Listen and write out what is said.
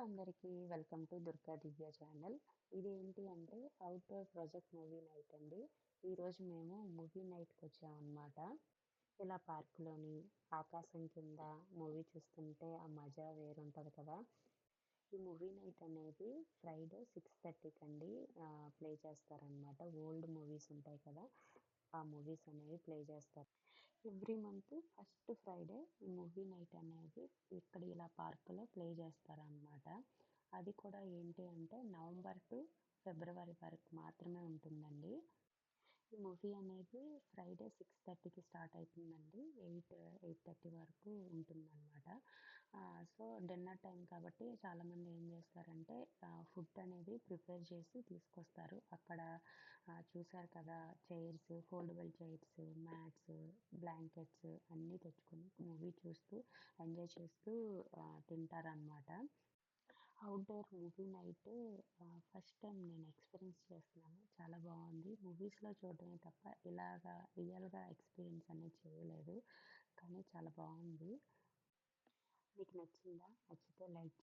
అందరికీ welcome to Durga Divya channel. ఇదేంటి అంటే అవుట్డోర్ ప్రాజెక్ట్ మూవీ నైట్ అండి. ఈరోజు మేము మూవీ నైట్కి వచ్చామన్నమాట. ఇలా పార్కులోని ఆకాశం కింద మూవీ చూస్తుంటే ఆ మజా వేరుంటుంది కదా. ఈ మూవీ నైట్ అనేది ఫ్రైడే 6:30కి అండి ప్లే చేస్తారనమాట. ఓల్డ్ మూవీస్ ఉంటాయి కదా, ఆ మూవీస్ అనేవి ప్లే చేస్తారు. ఎవ్రీ మంత్ ఫస్ట్ ఫ్రైడే ఈ మూవీ నైట్ అనేది ఇక్కడ ఇలా పార్కులో ప్లే చేస్తారనమాట. అది కూడా ఏంటి అంటే నవంబర్ టు ఫిబ్రవరి వరకు మాత్రమే ఉంటుందండి. ఈ మూవీ అనేది ఫ్రైడే 6:30కి స్టార్ట్ అవుతుందండి. 8:30 వరకు ఉంటుందన్నమాట. సో డిన్నర్ టైం కాబట్టి చాలామంది ఏం చేస్తారంటే ఫుడ్ అనేది ప్రిపేర్ చేసి తీసుకొస్తారు. అక్కడ చూసారు కదా, chairs, foldable chairs, mats, blankets అన్నీ తెచ్చుకొని మూవీ చూస్తూ ఎంజాయ్ చేస్తూ తింటారనమాట. Outdoor movie night first time నేను ఎక్స్పీరియన్స్ చేస్తున్నాను. చాలా బాగుంది. మూవీస్లో చూడటమే తప్ప ఇలాగా రియల్గా ఎక్స్పీరియన్స్ అనేది చేయలేదు, కానీ చాలా బాగుంది. మీకు నచ్చిందా? నచ్చితే లైక్